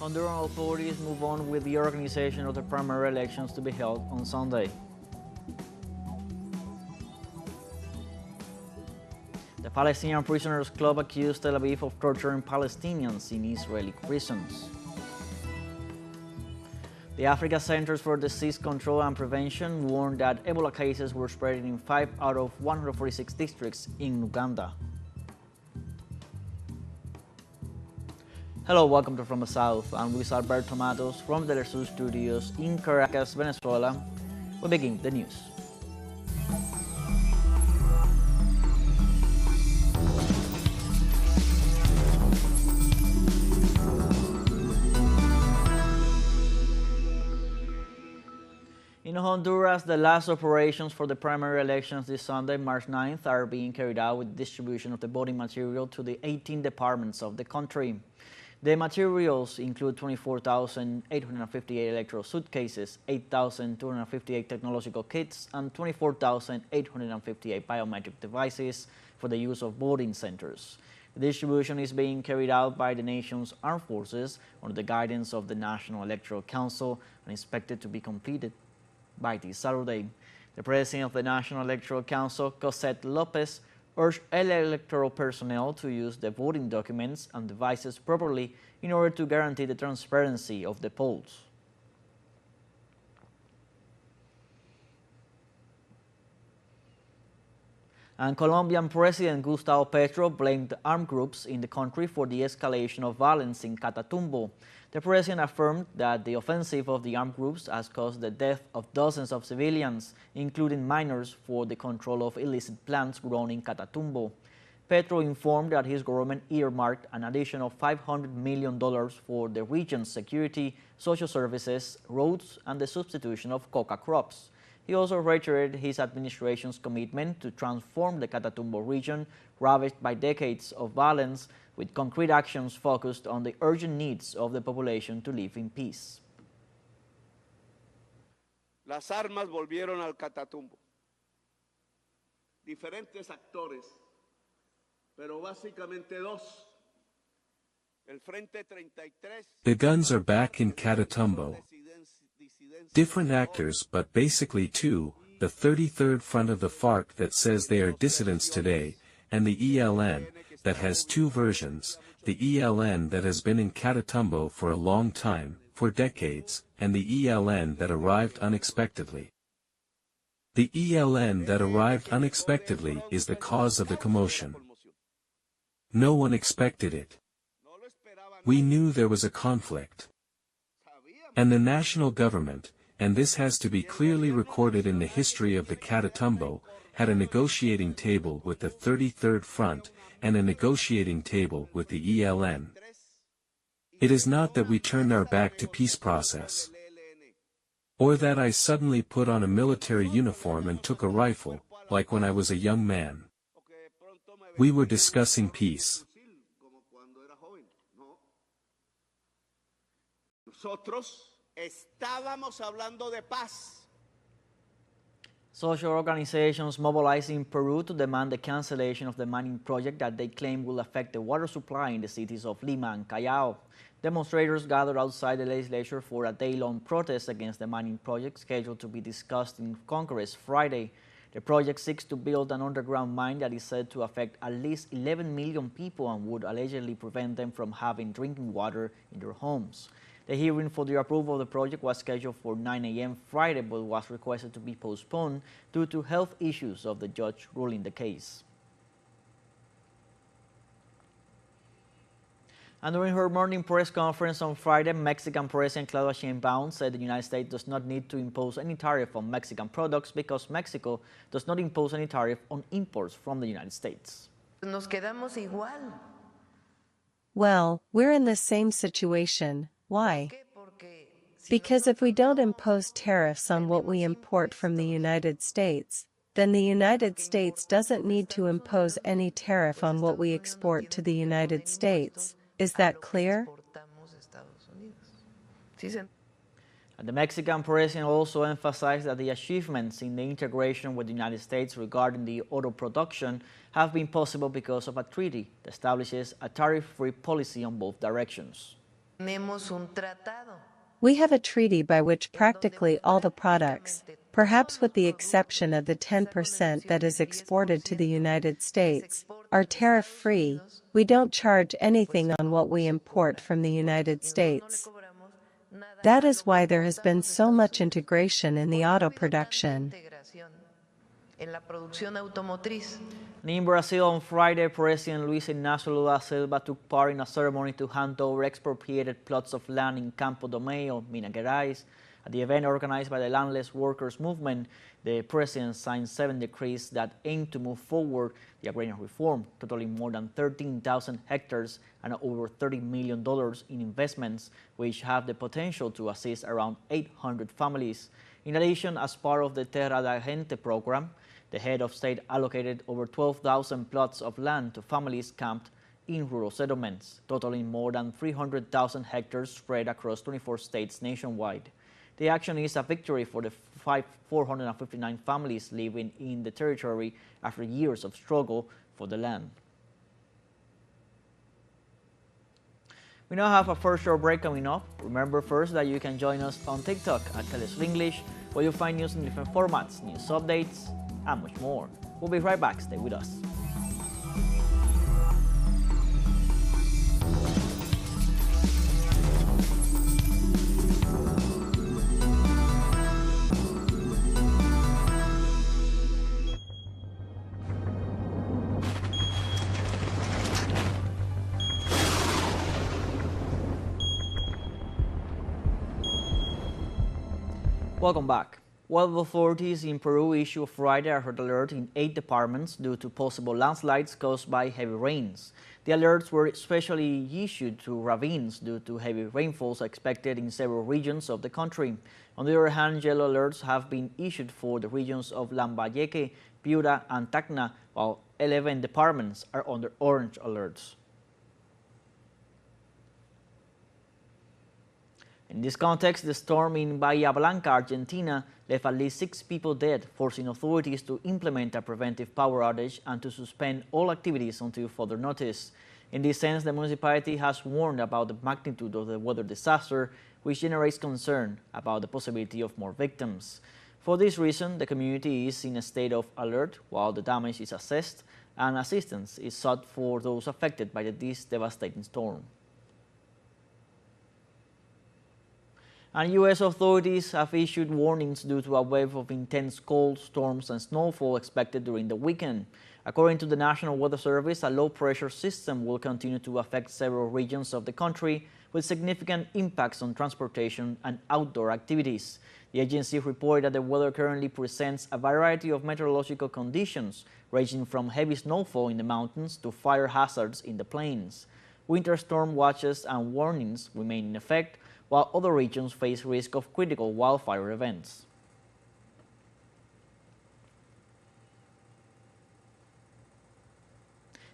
Honduran authorities move on with the organization of the primary elections to be held on Sunday. The Palestinian Prisoners Club accused Tel Aviv of torturing Palestinians in Israeli prisons. The Africa Centers for Disease Control and Prevention warned that Ebola cases were spreading in 5 out of 146 districts in Uganda. Hello, welcome to From the South. I'm Luis Alberto Matos from the teleSUR studios in Caracas, Venezuela. We begin the news. In Honduras, the last operations for the primary elections this Sunday, March 9th, are being carried out with distribution of the voting material to the 18 departments of the country. The materials include 24,858 electoral suitcases, 8,258 technological kits, and 24,858 biometric devices for the use of voting centers. The distribution is being carried out by the nation's armed forces under the guidance of the National Electoral Council and expected to be completed by this Saturday. The president of the National Electoral Council, Cosette Lopez, urged electoral personnel to use the voting documents and devices properly in order to guarantee the transparency of the polls. And Colombian President Gustavo Petro blamed armed groups in the country for the escalation of violence in Catatumbo. The president affirmed that the offensive of the armed groups has caused the death of dozens of civilians, including minors, for the control of illicit plants grown in Catatumbo. Petro informed that his government earmarked an additional $500 million for the region's security, social services, roads, and the substitution of coca crops. He also reiterated his administration's commitment to transform the Catatumbo region, ravaged by decades of violence, with concrete actions focused on the urgent needs of the population to live in peace. Las armas volvieron al Catatumbo. Diferentes actores, pero básicamente dos. El Frente 33. The guns are back in Catatumbo. Different actors, but basically two, the 33rd Front of the FARC that says they are dissidents today, and the ELN, that has two versions, the ELN that has been in Catatumbo for a long time, for decades, and the ELN that arrived unexpectedly. The ELN that arrived unexpectedly is the cause of the commotion. No one expected it. We knew there was a conflict. And the national government, and this has to be clearly recorded in the history of the Catatumbo, had a negotiating table with the 33rd Front and a negotiating table with the ELN. It is not that we turned our back to peace process, or that I suddenly put on a military uniform and took a rifle, like when I was a young man. We were discussing peace. Nosotros estábamos hablando de paz. Social organizations mobilized in Peru to demand the cancellation of the mining project that they claim will affect the water supply in the cities of Lima and Callao. Demonstrators gathered outside the legislature for a day-long protest against the mining project scheduled to be discussed in Congress Friday. The project seeks to build an underground mine that is said to affect at least 11 million people and would allegedly prevent them from having drinking water in their homes. The hearing for the approval of the project was scheduled for 9 a.m. Friday, but was requested to be postponed due to health issues of the judge ruling the case. And during her morning press conference on Friday, Mexican President Claudia Sheinbaum said the United States does not need to impose any tariff on Mexican products because Mexico does not impose any tariff on imports from the United States. Nos quedamos igual. Well, we're in the same situation. Why? Because if we don't impose tariffs on what we import from the United States, then the United States doesn't need to impose any tariff on what we export to the United States. Is that clear? And the Mexican president also emphasized that the achievements in the integration with the United States regarding the auto production have been possible because of a treaty that establishes a tariff-free policy on both directions. We have a treaty by which practically all the products, perhaps with the exception of the 10% that is exported to the United States, are tariff-free. We don't charge anything on what we import from the United States. That is why there has been so much integration in the auto production. In Brazil on Friday, President Luis Inácio Lula da Silva took part in a ceremony to hand over expropriated plots of land in Campo do Meio, Minas Gerais. At the event organized by the Landless Workers Movement, the president signed 7 decrees that aim to move forward the agrarian reform, totaling more than 13,000 hectares and over $30 million in investments, which have the potential to assist around 800 families. In addition, as part of the Terra da Gente program, the head of state allocated over 12,000 plots of land to families camped in rural settlements, totaling more than 300,000 hectares spread across 24 states nationwide. The action is a victory for the 459 families living in the territory after years of struggle for the land. We now have a first short break coming up. Remember first that you can join us on TikTok at teleSUR English, where you'll find news in different formats, news updates, and much more. We'll be right back. Stay with us. Welcome back. Well, authorities in Peru issued Friday a red alert in 8 departments due to possible landslides caused by heavy rains. The alerts were especially issued to ravines due to heavy rainfalls expected in several regions of the country. On the other hand, yellow alerts have been issued for the regions of Lambayeque, Piura, and Tacna, while 11 departments are under orange alerts. In this context, the storm in Bahia Blanca, Argentina, left at least 6 people dead, forcing authorities to implement a preventive power outage and to suspend all activities until further notice. In this sense, the municipality has warned about the magnitude of the weather disaster, which generates concern about the possibility of more victims. For this reason, the community is in a state of alert while the damage is assessed and assistance is sought for those affected by this devastating storm. And U.S. authorities have issued warnings due to a wave of intense cold, storms, and snowfall expected during the weekend. According to the National Weather Service, a low-pressure system will continue to affect several regions of the country, with significant impacts on transportation and outdoor activities. The agency reported that the weather currently presents a variety of meteorological conditions, ranging from heavy snowfall in the mountains to fire hazards in the plains. Winter storm watches and warnings remain in effect, while other regions face risk of critical wildfire events.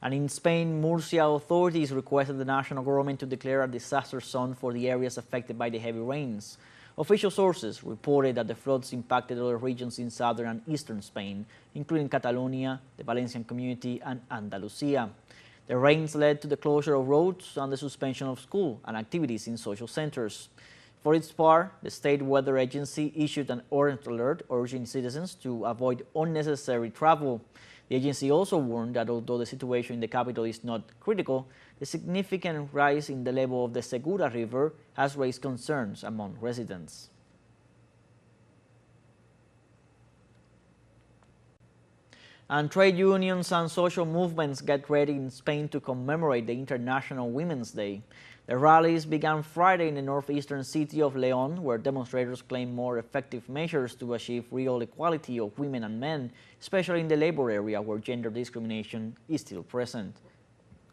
And in Spain, Murcia authorities requested the national government to declare a disaster zone for the areas affected by the heavy rains. Official sources reported that the floods impacted other regions in southern and eastern Spain, including Catalonia, the Valencian community, and Andalusia. The rains led to the closure of roads and the suspension of school and activities in social centers. For its part, the state weather agency issued an orange alert urging citizens to avoid unnecessary travel. The agency also warned that although the situation in the capital is not critical, the significant rise in the level of the Segura River has raised concerns among residents. And trade unions and social movements get ready in Spain to commemorate the International Women's Day. The rallies began Friday in the northeastern city of León, where demonstrators claim more effective measures to achieve real equality of women and men, especially in the labor area where gender discrimination is still present.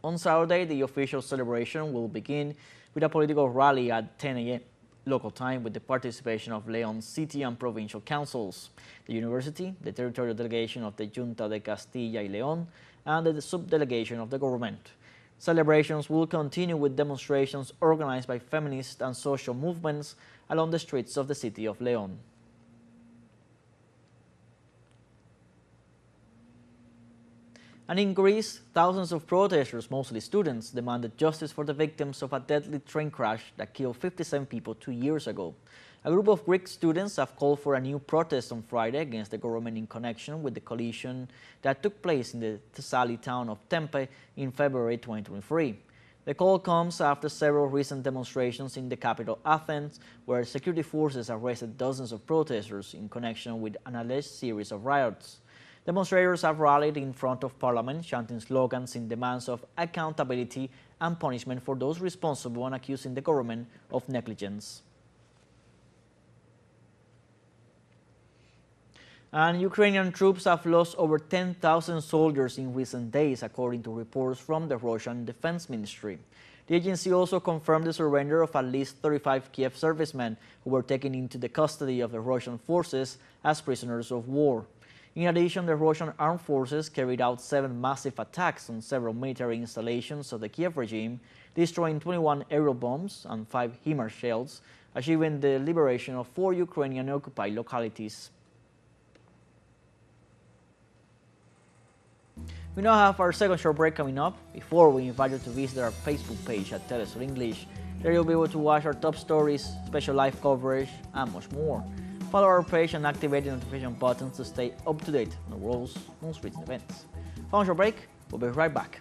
On Saturday, the official celebration will begin with a political rally at 10 a.m. local time with the participation of León's city and provincial councils, the university, the territorial delegation of the Junta de Castilla y León, and the subdelegation of the government. Celebrations will continue with demonstrations organized by feminist and social movements along the streets of the city of León. And in Greece, thousands of protesters, mostly students, demanded justice for the victims of a deadly train crash that killed 57 people 2 years ago. A group of Greek students have called for a new protest on Friday against the government in connection with the collision that took place in the Thessaly town of Tempe in February 2023. The call comes after several recent demonstrations in the capital Athens, where security forces arrested dozens of protesters in connection with an alleged series of riots. Demonstrators have rallied in front of parliament, chanting slogans in demands of accountability and punishment for those responsible and accusing the government of negligence. And Ukrainian troops have lost over 10,000 soldiers in recent days, according to reports from the Russian Defense Ministry. The agency also confirmed the surrender of at least 35 Kiev servicemen who were taken into the custody of the Russian forces as prisoners of war. In addition, the Russian armed forces carried out 7 massive attacks on several military installations of the Kiev regime, destroying 21 aerial bombs and 5 HIMARS shells, achieving the liberation of 4 Ukrainian occupied localities. We now have our second short break coming up. Before, we invite you to visit our Facebook page at teleSUR English. There you'll be able to watch our top stories, special live coverage, and much more. Follow our page and activate the notification buttons to stay up to date on the world's most recent events. Following short break, we'll be right back.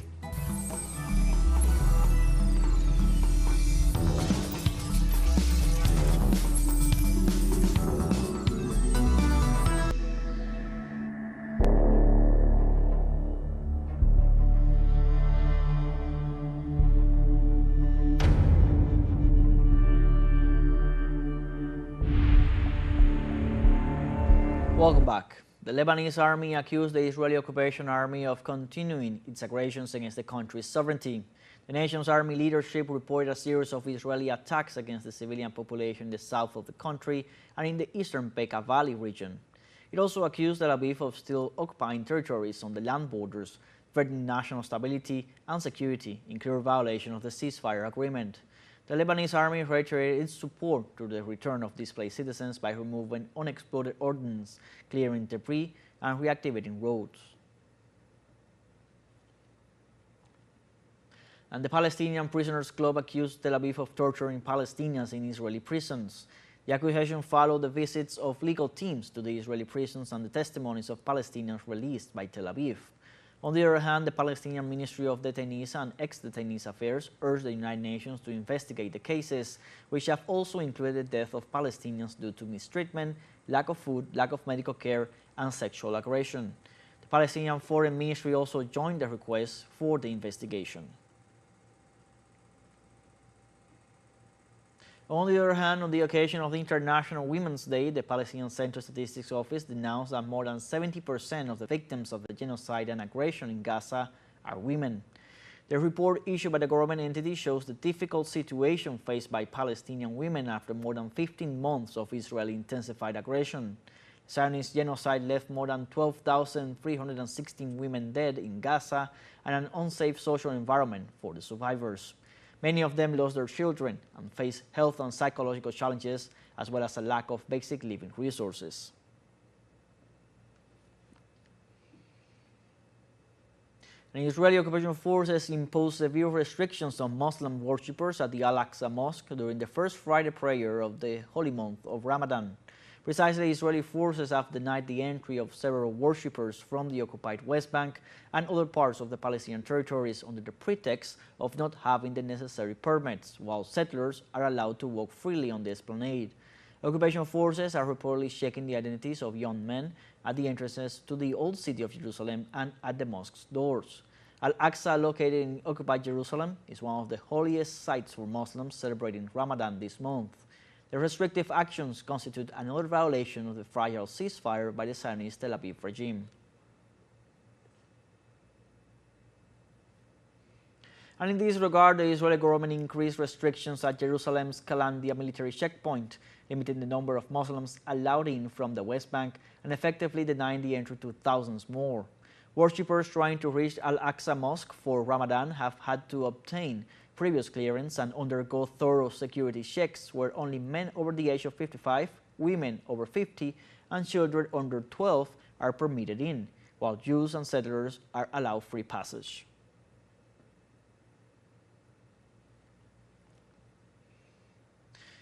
Welcome back. The Lebanese army accused the Israeli occupation army of continuing its aggressions against the country's sovereignty. The nation's army leadership reported a series of Israeli attacks against the civilian population in the south of the country and in the eastern Bekaa Valley region. It also accused Tel Aviv of still occupying territories on the land borders, threatening national stability and security in clear violation of the ceasefire agreement. The Lebanese army reiterated its support to the return of displaced citizens by removing unexploded ordnance, clearing debris, and reactivating roads. And the Palestinian Prisoners Club accused Tel Aviv of torturing Palestinians in Israeli prisons. The accusation followed the visits of legal teams to the Israeli prisons and the testimonies of Palestinians released by Tel Aviv. On the other hand, the Palestinian Ministry of Detainees and Ex-Detainees Affairs urged the United Nations to investigate the cases, which have also included the death of Palestinians due to mistreatment, lack of food, lack of medical care, and sexual aggression. The Palestinian Foreign Ministry also joined the request for the investigation. On the other hand, on the occasion of the International Women's Day, the Palestinian Central Statistics Office denounced that more than 70% of the victims of the genocide and aggression in Gaza are women. The report issued by the government entity shows the difficult situation faced by Palestinian women after more than 15 months of Israeli intensified aggression. Zionist genocide left more than 12,316 women dead in Gaza and an unsafe social environment for the survivors. Many of them lost their children and face health and psychological challenges, as well as a lack of basic living resources. And Israeli occupation forces imposed severe restrictions on Muslim worshippers at the Al-Aqsa Mosque during the first Friday prayer of the holy month of Ramadan. Precisely, Israeli forces have denied the entry of several worshippers from the occupied West Bank and other parts of the Palestinian territories under the pretext of not having the necessary permits, while settlers are allowed to walk freely on the esplanade. Occupation forces are reportedly checking the identities of young men at the entrances to the Old City of Jerusalem and at the mosque's doors. Al-Aqsa, located in occupied Jerusalem, is one of the holiest sites for Muslims celebrating Ramadan this month. The restrictive actions constitute another violation of the fragile ceasefire by the Zionist Tel Aviv regime. And in this regard, the Israeli government increased restrictions at Jerusalem's Kalandia military checkpoint, limiting the number of Muslims allowed in from the West Bank and effectively denying the entry to thousands more. Worshippers trying to reach Al-Aqsa Mosque for Ramadan have had to obtain previous clearance and undergo thorough security checks where only men over the age of 55, women over 50, and children under 12 are permitted in, while Jews and settlers are allowed free passage.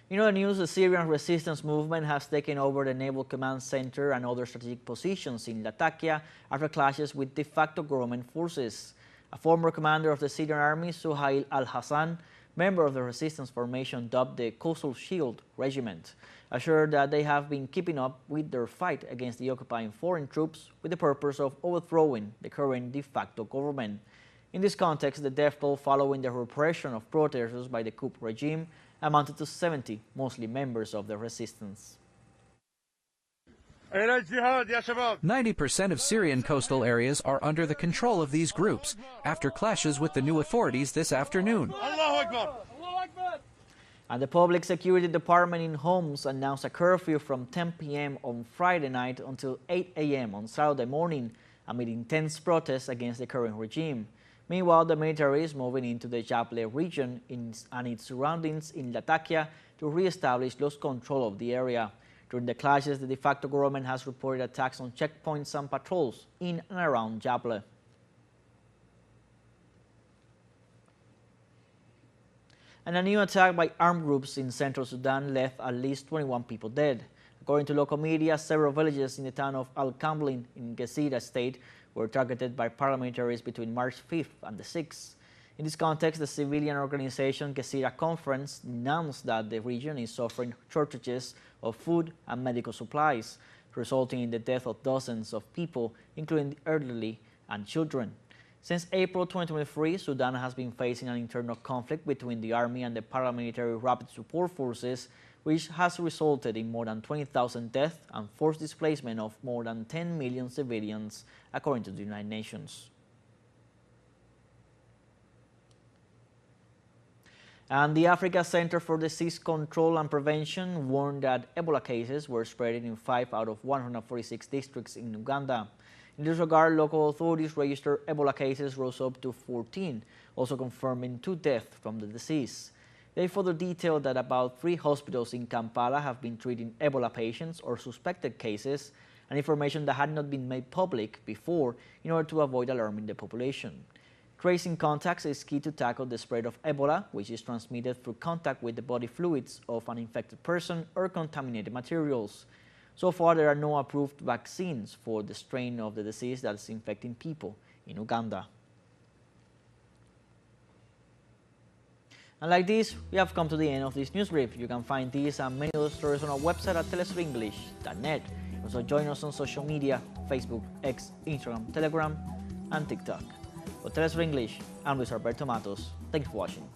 In other news, the Syrian resistance movement has taken over the Naval Command Center and other strategic positions in Latakia after clashes with de facto government forces. A former commander of the Syrian army, Suhail al-Hassan, member of the resistance formation dubbed the Coastal Shield Regiment, assured that they have been keeping up with their fight against the occupying foreign troops with the purpose of overthrowing the current de facto government. In this context, the death toll following the repression of protesters by the coup regime amounted to 70, mostly members of the resistance. 90% of Syrian coastal areas are under the control of these groups after clashes with the new authorities this afternoon. And the Public Security Department in Homs announced a curfew from 10 p.m. on Friday night until 8 a.m. on Saturday morning amid intense protests against the current regime. Meanwhile, the military is moving into the Japle region and its surroundings in Latakia to re-establish lost control of the area. During the clashes, the de facto government has reported attacks on checkpoints and patrols in and around Japle. And a new attack by armed groups in central Sudan left at least 21 people dead. According to local media, several villages in the town of Al-Kamblin in Gezira state were targeted by paramilitaries between March 5th and the 6th. In this context, the civilian organization Gezira Conference announced that the region is suffering shortages of food and medical supplies, resulting in the death of dozens of people, including the elderly and children. Since April 2023, Sudan has been facing an internal conflict between the army and the paramilitary rapid support forces, which has resulted in more than 20,000 deaths and forced displacement of more than 10 million civilians, according to the United Nations. And the Africa Center for Disease Control and Prevention warned that Ebola cases were spreading in 5 out of 146 districts in Uganda. In this regard, local authorities registered Ebola cases rose up to 14, also confirming 2 deaths from the disease. They further detailed that about 3 hospitals in Kampala have been treating Ebola patients or suspected cases, and information that had not been made public before in order to avoid alarming the population. Tracing contacts is key to tackle the spread of Ebola, which is transmitted through contact with the body fluids of an infected person or contaminated materials. So far, there are no approved vaccines for the strain of the disease that is infecting people in Uganda. And like this, we have come to the end of this news brief. You can find these and many other stories on our website at telesurenglish.net. Also join us on social media, Facebook, X, Instagram, Telegram, and TikTok. For TeleSUR English, I'm Luis Alberto Matos. Thanks for watching.